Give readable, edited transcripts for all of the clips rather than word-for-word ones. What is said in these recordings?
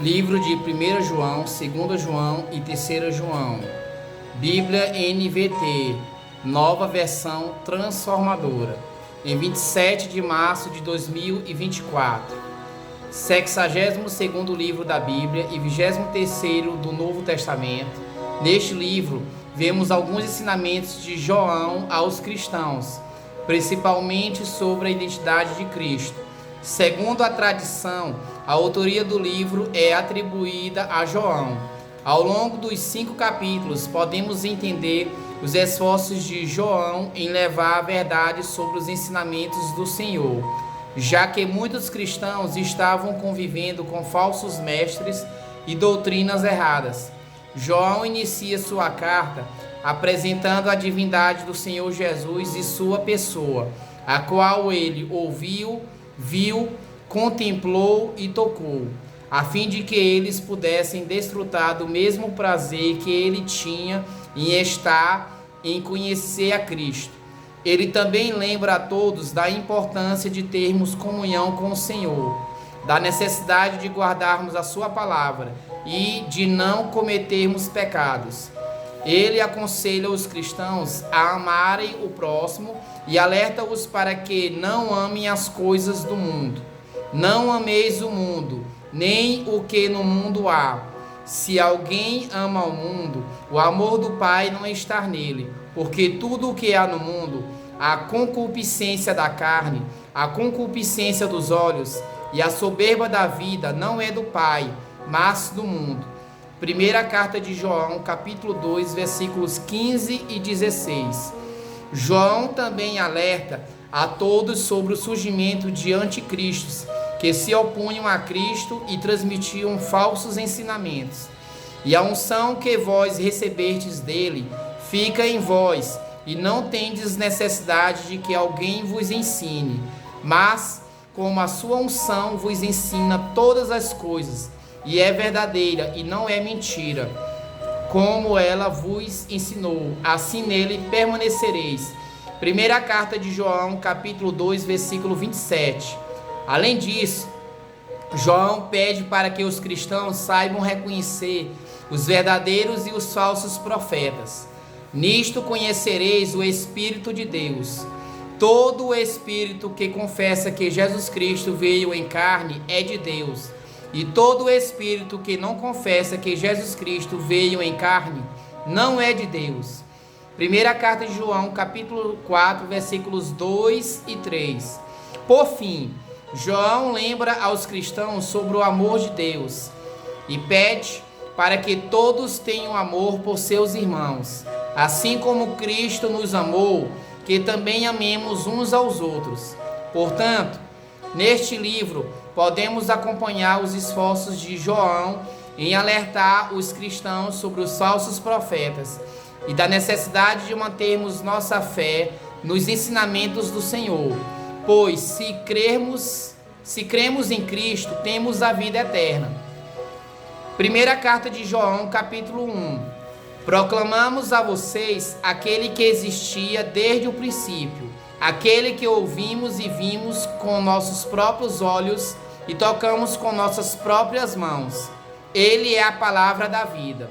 Livro de 1 João, 2 João e 3 João. Bíblia NVT, nova versão transformadora. Em 27 de março de 2024. 62º livro da Bíblia e 23º do Novo Testamento. Neste livro, vemos alguns ensinamentos de João aos cristãos, principalmente sobre a identidade de Cristo. Segundo a tradição, a autoria do livro é atribuída a João. Ao longo dos 5 capítulos, podemos entender os esforços de João em levar a verdade sobre os ensinamentos do Senhor, já que muitos cristãos estavam convivendo com falsos mestres e doutrinas erradas. João inicia sua carta apresentando a divindade do Senhor Jesus e sua pessoa, a qual ele ouviu, viu, contemplou e tocou, a fim de que eles pudessem desfrutar do mesmo prazer que ele tinha em estar, em conhecer a Cristo. Ele também lembra a todos da importância de termos comunhão com o Senhor, da necessidade de guardarmos a sua palavra e de não cometermos pecados. Ele aconselha os cristãos a amarem o próximo e alerta-os para que não amem as coisas do mundo. Não ameis o mundo, nem o que no mundo há. Se alguém ama o mundo, o amor do Pai não está nele, porque tudo o que há no mundo, a concupiscência da carne, a concupiscência dos olhos e a soberba da vida não é do Pai, mas do mundo. Primeira carta de João, capítulo 2, versículos 15 e 16. João também alerta a todos sobre o surgimento de anticristos, que se opunham a Cristo e transmitiam falsos ensinamentos. E a unção que vós recebestes dele fica em vós, e não tendes necessidade de que alguém vos ensine, mas como a sua unção vos ensina todas as coisas, e é verdadeira e não é mentira, como ela vos ensinou, assim nele permanecereis. Primeira carta de João, capítulo 2, versículo 27. Além disso, João pede para que os cristãos saibam reconhecer os verdadeiros e os falsos profetas. Nisto conhecereis o Espírito de Deus. Todo o espírito que confessa que Jesus Cristo veio em carne é de Deus. E todo o espírito que não confessa que Jesus Cristo veio em carne não é de Deus. Primeira carta de João, capítulo 4, versículos 2 e 3. Por fim, João lembra aos cristãos sobre o amor de Deus e pede para que todos tenham amor por seus irmãos, assim como Cristo nos amou, que também amemos uns aos outros. Portanto, neste livro, podemos acompanhar os esforços de João em alertar os cristãos sobre os falsos profetas e da necessidade de mantermos nossa fé nos ensinamentos do Senhor, pois se cremos em Cristo, temos a vida eterna. Primeira carta de João, capítulo 1. Proclamamos a vocês aquele que existia desde o princípio, aquele que ouvimos e vimos com nossos próprios olhos e tocamos com nossas próprias mãos. Ele é a palavra da vida.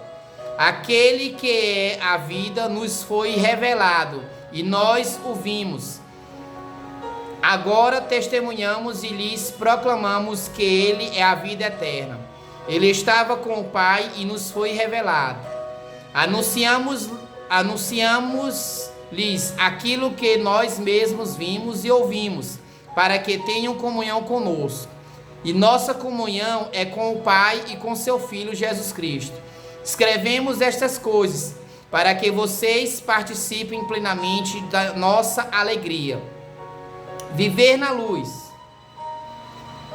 Aquele que é a vida nos foi revelado e nós o vimos. Agora testemunhamos e lhes proclamamos que ele é a vida eterna. Ele estava com o Pai e nos foi revelado. Anunciamos-lhes aquilo que nós mesmos vimos e ouvimos, para que tenham comunhão conosco. E nossa comunhão é com o Pai e com seu Filho Jesus Cristo. Escrevemos estas coisas para que vocês participem plenamente da nossa alegria. Viver na luz.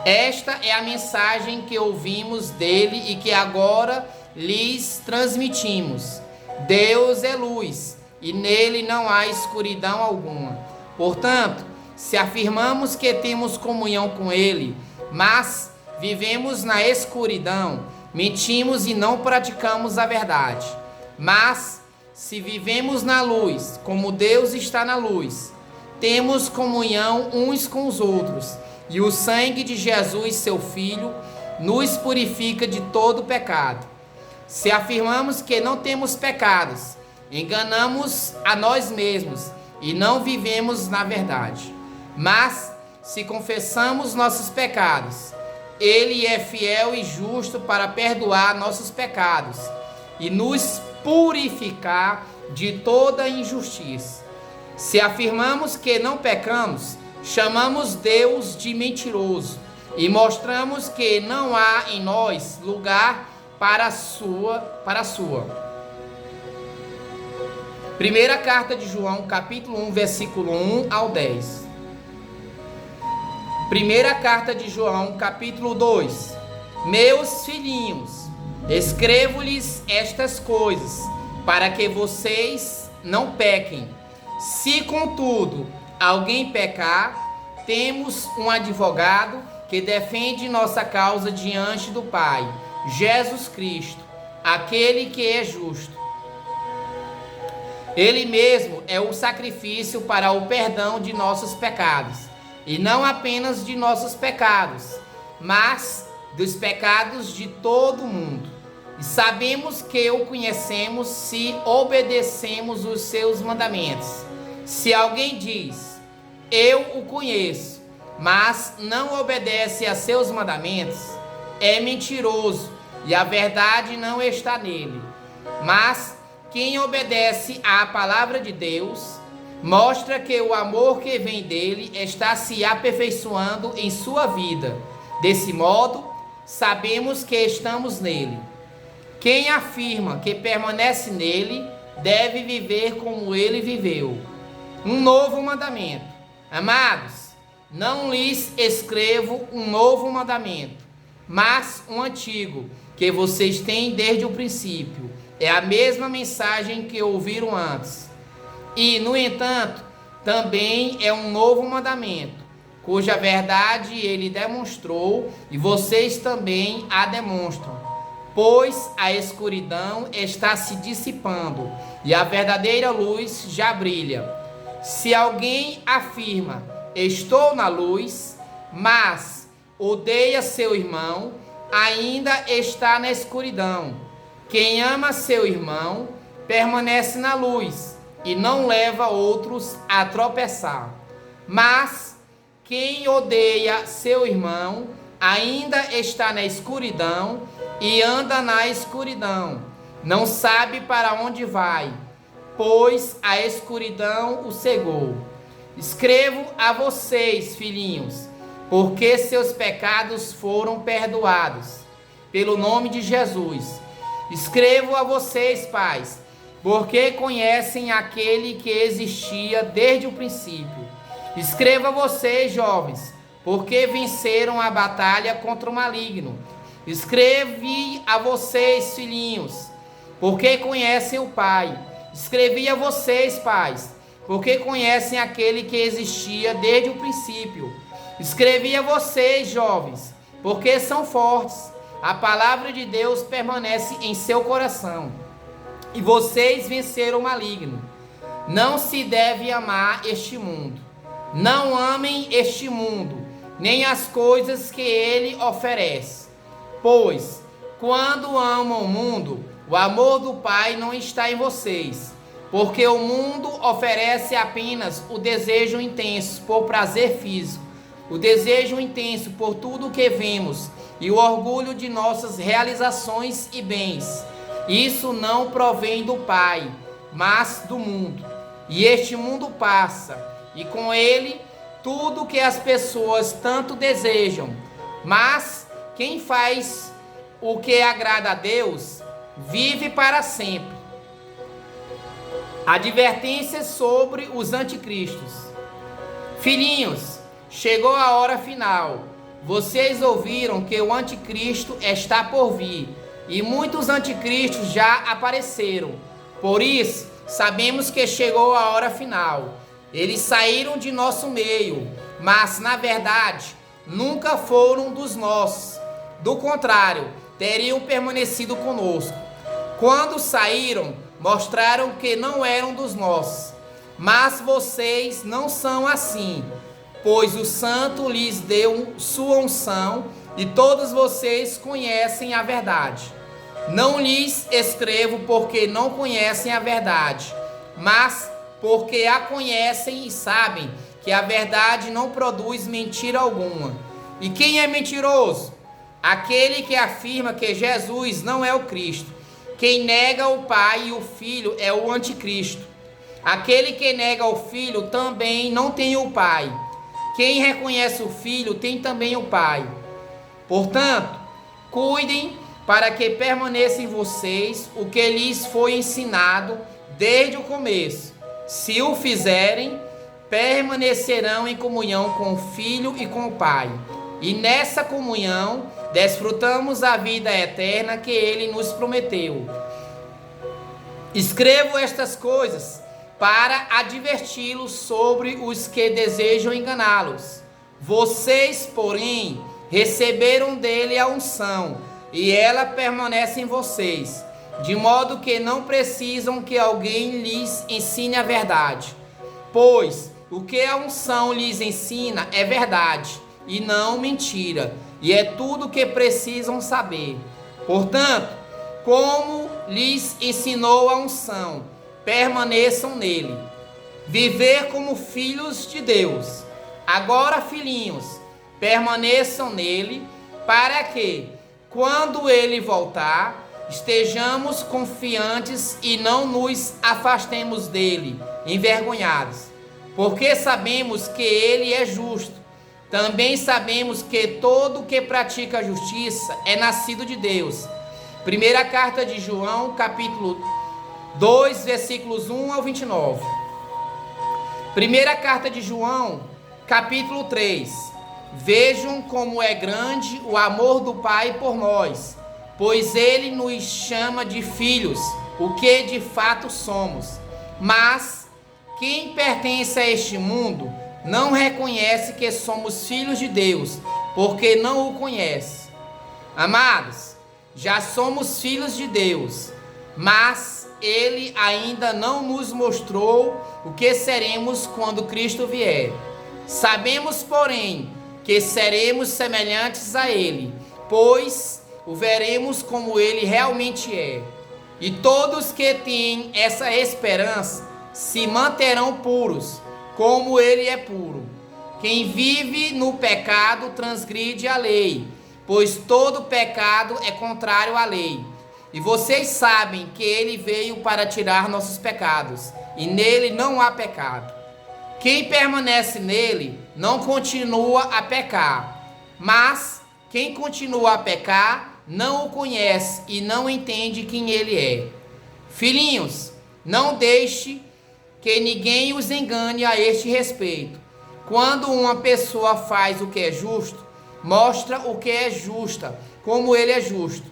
Esta é a mensagem que ouvimos dele e que agora lhes transmitimos. Deus é luz e nele não há escuridão alguma. Portanto, se afirmamos que temos comunhão com ele, mas vivemos na escuridão, mentimos e não praticamos a verdade. Mas, se vivemos na luz, como Deus está na luz, temos comunhão uns com os outros, e o sangue de Jesus, seu Filho, nos purifica de todo pecado. Se afirmamos que não temos pecados, enganamos a nós mesmos e não vivemos na verdade. Mas, se confessamos nossos pecados, Ele é fiel e justo para perdoar nossos pecados e nos purificar de toda injustiça. Se afirmamos que não pecamos, chamamos Deus de mentiroso e mostramos que não há em nós lugar para a sua. Primeira carta de João, capítulo 1, versículo 1 ao 10. Primeira carta de João, capítulo 2. Meus filhinhos, escrevo-lhes estas coisas, para que vocês não pequem. Se, contudo, alguém pecar, temos um advogado que defende nossa causa diante do Pai, Jesus Cristo, aquele que é justo. Ele mesmo é o sacrifício para o perdão de nossos pecados, e não apenas de nossos pecados, mas dos pecados de todo o mundo. E sabemos que o conhecemos se obedecemos os seus mandamentos. Se alguém diz, eu o conheço, mas não obedece a seus mandamentos, é mentiroso e a verdade não está nele. Mas quem obedece à palavra de Deus, mostra que o amor que vem dele está se aperfeiçoando em sua vida. Desse modo, sabemos que estamos nele. Quem afirma que permanece nele, deve viver como ele viveu. Um novo mandamento. Amados, não lhes escrevo um novo mandamento, mas um antigo, que vocês têm desde o princípio. É a mesma mensagem que ouviram antes. E, no entanto, também é um novo mandamento, cuja verdade ele demonstrou, e vocês também a demonstram. Pois a escuridão está se dissipando, e a verdadeira luz já brilha. Se alguém afirma, estou na luz, mas odeia seu irmão, ainda está na escuridão. Quem ama seu irmão, permanece na luz, e não leva outros a tropeçar. Mas quem odeia seu irmão ainda está na escuridão e anda na escuridão. Não sabe para onde vai, pois a escuridão o cegou. Escrevo a vocês, filhinhos, porque seus pecados foram perdoados, pelo nome de Jesus. Escrevo a vocês, pais, porque conhecem aquele que existia desde o princípio. Escreva a vocês, jovens, porque venceram a batalha contra o maligno. Escrevi a vocês, filhinhos, porque conhecem o Pai. Escrevi a vocês, pais, porque conhecem aquele que existia desde o princípio. Escrevi a vocês, jovens, porque são fortes. A palavra de Deus permanece em seu coração. E vocês venceram o maligno. Não se deve amar este mundo. Não amem este mundo, nem as coisas que ele oferece. Pois, quando amam o mundo, o amor do Pai não está em vocês. Porque o mundo oferece apenas o desejo intenso por prazer físico, o desejo intenso por tudo que vemos e o orgulho de nossas realizações e bens. Isso não provém do Pai, mas do mundo. E este mundo passa, e com ele tudo que as pessoas tanto desejam. Mas quem faz o que agrada a Deus, vive para sempre. Advertências sobre os anticristos. Filhinhos, chegou a hora final. Vocês ouviram que o anticristo está por vir, e muitos anticristos já apareceram. Por isso, sabemos que chegou a hora final. Eles saíram de nosso meio, mas, na verdade, nunca foram dos nossos. Do contrário, teriam permanecido conosco. Quando saíram, mostraram que não eram dos nossos. Mas vocês não são assim, pois o Santo lhes deu sua unção e todos vocês conhecem a verdade. Não lhes escrevo porque não conhecem a verdade, mas porque a conhecem e sabem que a verdade não produz mentira alguma. E quem é mentiroso? Aquele que afirma que Jesus não é o Cristo. Quem nega o Pai e o Filho é o anticristo. Aquele que nega o Filho também não tem o Pai. Quem reconhece o Filho tem também o Pai. Portanto, cuidem para que permaneça em vocês o que lhes foi ensinado desde o começo. Se o fizerem, permanecerão em comunhão com o Filho e com o Pai. E nessa comunhão, desfrutamos a vida eterna que Ele nos prometeu. Escrevo estas coisas para adverti-los sobre os que desejam enganá-los. Vocês, porém, receberam dele a unção, e ela permanece em vocês, de modo que não precisam que alguém lhes ensine a verdade. Pois o que a unção lhes ensina é verdade, e não mentira, e é tudo o que precisam saber. Portanto, como lhes ensinou a unção, permaneçam nele. Viver como filhos de Deus. Agora, filhinhos, permaneçam nele, para que, quando ele voltar, estejamos confiantes e não nos afastemos dele, envergonhados. Porque sabemos que ele é justo. Também sabemos que todo que pratica a justiça é nascido de Deus. Primeira carta de João, capítulo 2, versículos 1 ao 29. Primeira carta de João, capítulo 3. Vejam como é grande o amor do Pai por nós, pois ele nos chama de filhos, o que de fato somos. Mas quem pertence a este mundo não reconhece que somos filhos de Deus, porque não o conhece. Amados, já somos filhos de Deus, mas ele ainda não nos mostrou o que seremos quando Cristo vier. Sabemos, porém, que seremos semelhantes a ele, pois o veremos como ele realmente é. E todos que têm essa esperança se manterão puros, como ele é puro. Quem vive no pecado transgride a lei, pois todo pecado é contrário à lei. E vocês sabem que ele veio para tirar nossos pecados, e nele não há pecado. Quem permanece nele não continua a pecar, mas quem continua a pecar não o conhece e não entende quem ele é. Filhinhos, não deixe que ninguém os engane a este respeito. Quando uma pessoa faz o que é justo, mostra o que é justa, como ele é justo.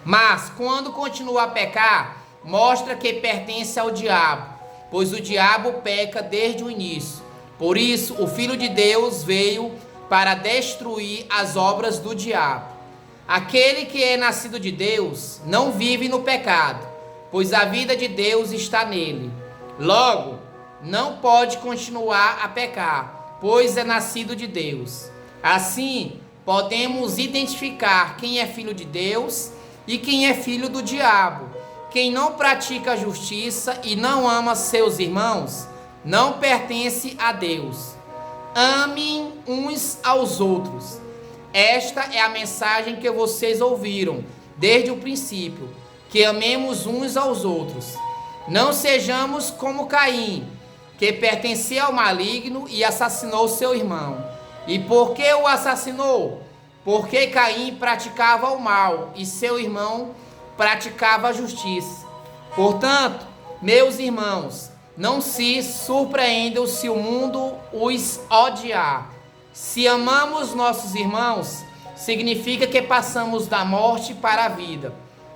Mas quando continua a pecar, mostra que pertence ao diabo, pois o diabo peca desde o início. Por isso, o Filho de Deus veio para destruir as obras do diabo. Aquele que é nascido de Deus não vive no pecado, pois a vida de Deus está nele. Logo, não pode continuar a pecar, pois é nascido de Deus. Assim, podemos identificar quem é filho de Deus e quem é filho do diabo. Quem não pratica a justiça e não ama seus irmãos, não pertence a Deus. Amem uns aos outros. Esta é a mensagem que vocês ouviram desde o princípio, que amemos uns aos outros. Não sejamos como Caim, que pertencia ao maligno e assassinou seu irmão. E por que o assassinou? Porque Caim praticava o mal e seu irmão praticava a justiça. Portanto, meus irmãos, não se surpreendam se o mundo os odiar. Se amamos nossos irmãos, significa que passamos da morte para a vida.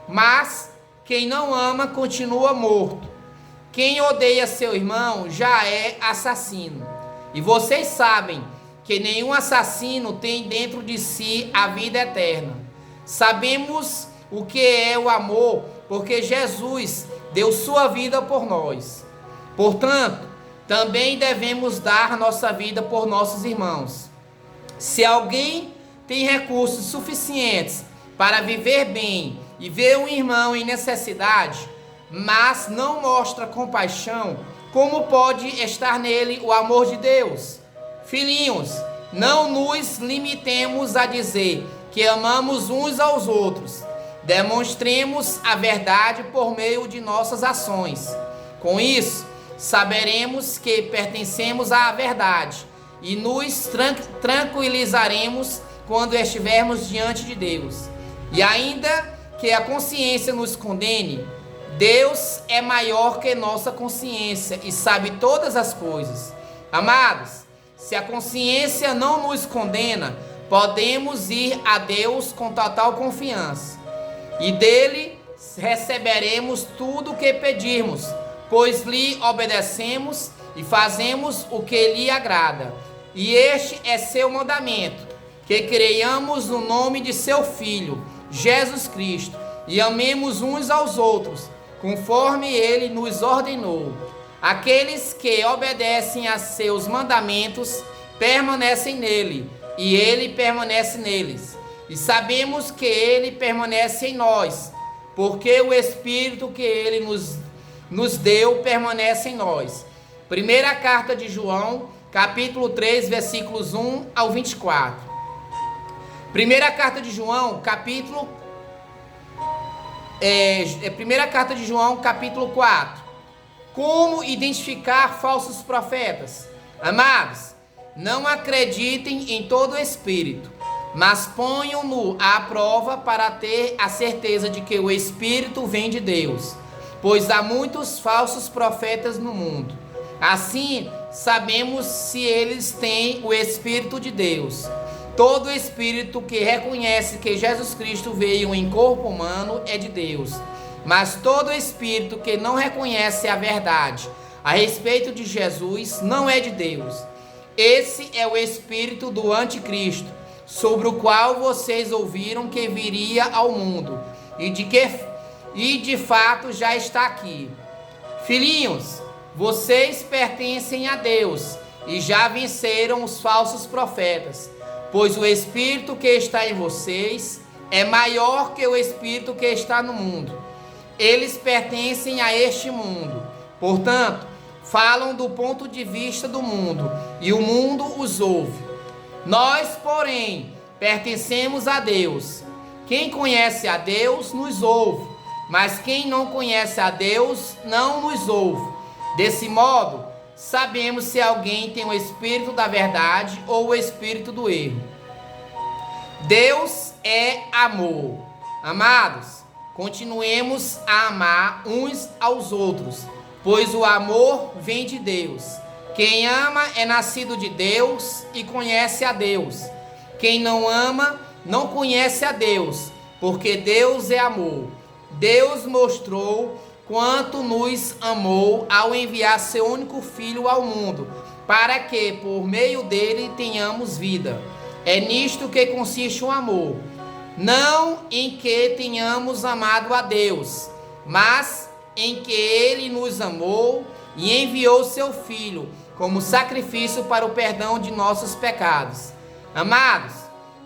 Mas quem não ama continua morto. Quem odeia seu irmão já é assassino. E vocês sabem que nenhum assassino tem dentro de si a vida eterna. Sabemos o que é o amor, porque Jesus deu sua vida por nós. Portanto, também devemos dar nossa vida por nossos irmãos. Se alguém tem recursos suficientes para viver bem e ver um irmão em necessidade, mas não mostra compaixão, como pode estar nele o amor de Deus? Filhinhos, não nos limitemos a dizer que amamos uns aos outros. Demonstremos a verdade por meio de nossas ações. Com isso, saberemos que pertencemos à verdade e nos tranquilizaremos quando estivermos diante de Deus. E ainda que a consciência nos condene, Deus é maior que nossa consciência e sabe todas as coisas. Amados, se a consciência não nos condena, podemos ir a Deus com total confiança. E dele receberemos tudo o que pedirmos, pois lhe obedecemos e fazemos o que lhe agrada. E este é seu mandamento, que creiamos no nome de seu Filho, Jesus Cristo, e amemos uns aos outros, conforme ele nos ordenou. Aqueles que obedecem a seus mandamentos permanecem nele, e ele permanece neles. E sabemos que ele permanece em nós, porque o Espírito que ele nos deu permanece em nós. Primeira carta de João, capítulo 3, versículos 1 ao 24. Primeira carta de João, Primeira carta de João, capítulo 4. Como identificar falsos profetas? Amados, não acreditem em todo espírito, mas ponham-no à prova para ter a certeza de que o Espírito vem de Deus, pois há muitos falsos profetas no mundo. Assim, sabemos se eles têm o Espírito de Deus. Todo espírito que reconhece que Jesus Cristo veio em corpo humano é de Deus. Mas todo espírito que não reconhece a verdade a respeito de Jesus não é de Deus. Esse é o espírito do anticristo, sobre o qual vocês ouviram que viria ao mundo, e de fato já está aqui. Filhinhos, vocês pertencem a Deus e já venceram os falsos profetas, pois o Espírito que está em vocês é maior que o Espírito que está no mundo. Eles pertencem a este mundo, portanto, falam do ponto de vista do mundo, e o mundo os ouve. Nós, porém, pertencemos a Deus. Quem conhece a Deus nos ouve, mas quem não conhece a Deus não nos ouve. Desse modo, sabemos se alguém tem o espírito da verdade ou o espírito do erro. Deus é amor. Amados, continuemos a amar uns aos outros, pois o amor vem de Deus. Quem ama é nascido de Deus e conhece a Deus. Quem não ama não conhece a Deus, porque Deus é amor. Deus mostrou quanto nos amou ao enviar seu único Filho ao mundo, para que por meio dele tenhamos vida. É nisto que consiste o amor, não em que tenhamos amado a Deus, mas em que ele nos amou e enviou seu Filho como sacrifício para o perdão de nossos pecados. Amados,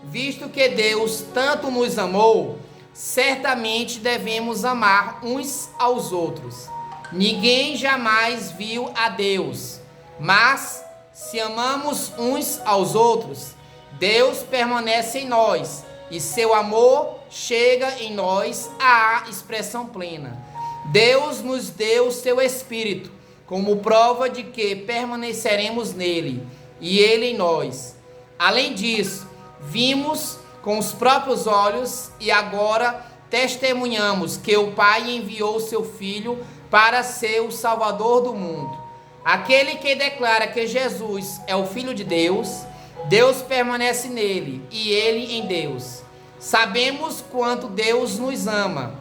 visto que Deus tanto nos amou, certamente devemos amar uns aos outros. Ninguém jamais viu a Deus, mas se amamos uns aos outros, Deus permanece em nós e seu amor chega em nós à expressão plena. Deus nos deu seu Espírito como prova de que permaneceremos nele e ele em nós. Além disso, vimos com os próprios olhos e agora testemunhamos que o Pai enviou seu Filho para ser o Salvador do mundo. Aquele que declara que Jesus é o Filho de Deus, Deus permanece nele e ele em Deus. Sabemos quanto Deus nos ama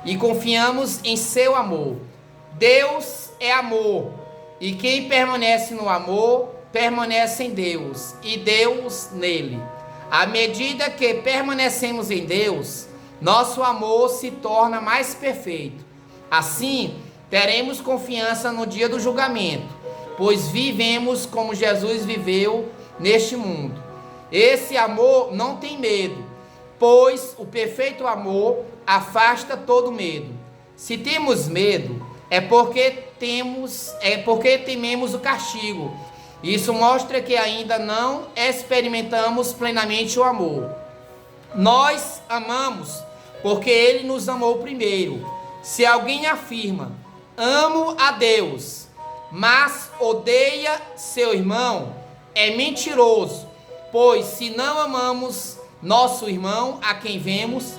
e confiamos em seu amor. Deus é amor, e quem permanece no amor permanece em Deus e Deus nele. À medida que permanecemos em Deus, nosso amor se torna mais perfeito. Assim, teremos confiança no dia do julgamento, pois vivemos como Jesus viveu neste mundo. Esse amor não tem medo, pois o perfeito amor afasta todo medo. Se temos medo, é porque tememos o castigo. Isso mostra que ainda não experimentamos plenamente o amor. Nós amamos porque Ele nos amou primeiro. Se alguém afirma, amo a Deus, mas odeia seu irmão, é mentiroso. Pois se não amamos nosso irmão a quem vemos,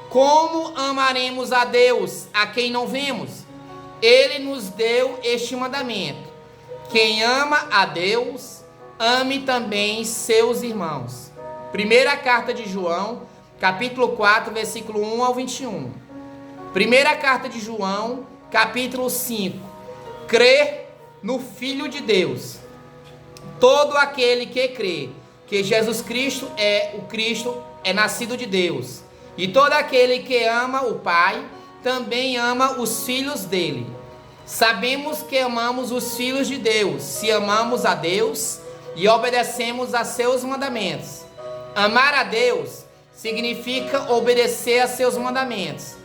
como amaremos a Deus a quem não vemos? Ele nos deu este mandamento: quem ama a Deus, ame também seus irmãos. Primeira carta de João, capítulo 4, versículo 1 ao 21. Primeira carta de João, capítulo 5. Crer no Filho de Deus. Todo aquele que crê que Jesus Cristo é nascido de Deus. E todo aquele que ama o Pai, também ama os filhos dele. Sabemos que amamos os filhos de Deus, se amamos a Deus e obedecemos a seus mandamentos. Amar a Deus significa obedecer a seus mandamentos.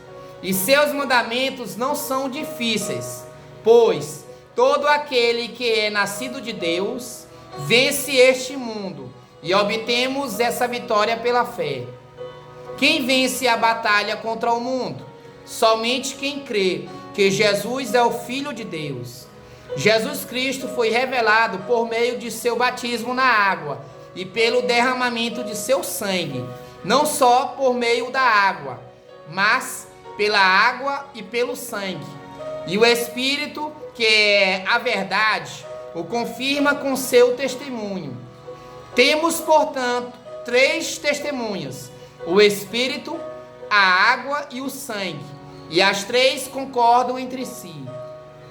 E seus mandamentos não são difíceis, pois todo aquele que é nascido de Deus vence este mundo, e obtemos essa vitória pela fé. Quem vence a batalha contra o mundo? Somente quem crê que Jesus é o Filho de Deus. Jesus Cristo foi revelado por meio de seu batismo na água e pelo derramamento de seu sangue, não só por meio da água, mas pela água e pelo sangue. E o Espírito, que é a verdade, o confirma com seu testemunho. Temos, portanto, 3 testemunhas: o Espírito, a água e o sangue, e as 3 concordam entre si.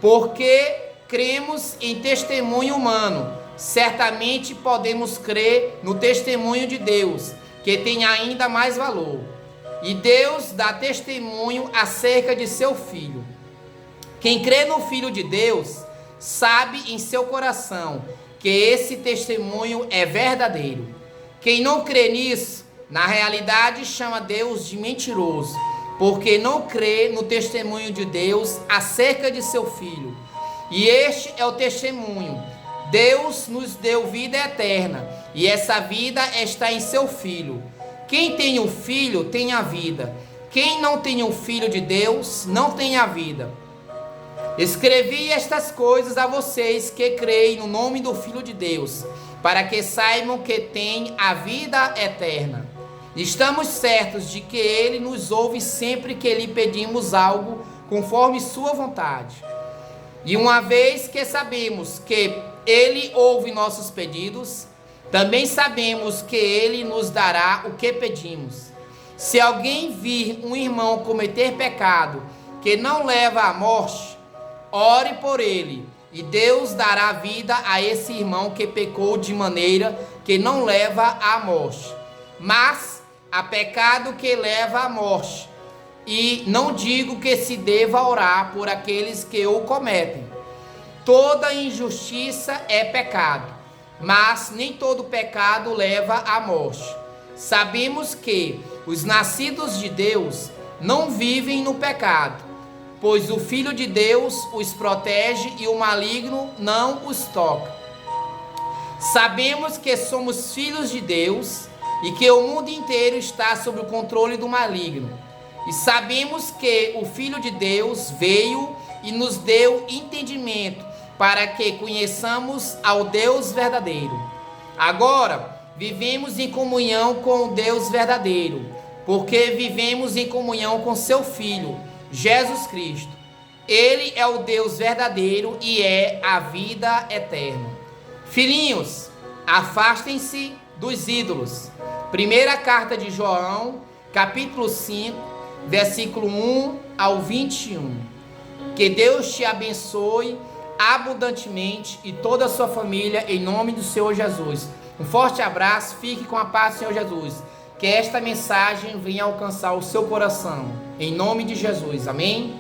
Porque cremos em testemunho humano, certamente podemos crer no testemunho de Deus, que tem ainda mais valor. E Deus dá testemunho acerca de seu Filho. Quem crê no Filho de Deus sabe em seu coração que esse testemunho é verdadeiro. Quem não crê nisso, na realidade chama Deus de mentiroso, porque não crê no testemunho de Deus acerca de seu Filho. E este é o testemunho: Deus nos deu vida eterna, e essa vida está em seu Filho. Quem tem o Filho tem a vida. Quem não tem o Filho de Deus não tem a vida. Escrevi estas coisas a vocês que creem no nome do Filho de Deus, para que saibam que têm a vida eterna. Estamos certos de que Ele nos ouve sempre que lhe pedimos algo conforme sua vontade. E uma vez que sabemos que Ele ouve nossos pedidos, também sabemos que Ele nos dará o que pedimos. Se alguém vir um irmão cometer pecado que não leva à morte, ore por ele, e Deus dará vida a esse irmão que pecou de maneira que não leva à morte. Mas há pecado que leva à morte, e não digo que se deva orar por aqueles que o cometem. Toda injustiça é pecado, mas nem todo pecado leva à morte. Sabemos que os nascidos de Deus não vivem no pecado, pois o Filho de Deus os protege e o maligno não os toca. Sabemos que somos filhos de Deus e que o mundo inteiro está sob o controle do maligno. E sabemos que o Filho de Deus veio e nos deu entendimento para que conheçamos ao Deus verdadeiro. Agora, vivemos em comunhão com o Deus verdadeiro, porque vivemos em comunhão com seu Filho, Jesus Cristo. Ele é o Deus verdadeiro e é a vida eterna. Filhinhos, afastem-se dos ídolos. Primeira carta de João, capítulo 5, versículo 1 ao 21. Que Deus te abençoe abundantemente e toda a sua família, em nome do Senhor Jesus. Um forte abraço, fique com a paz do Senhor Jesus. Que esta mensagem venha alcançar o seu coração, em nome de Jesus, amém?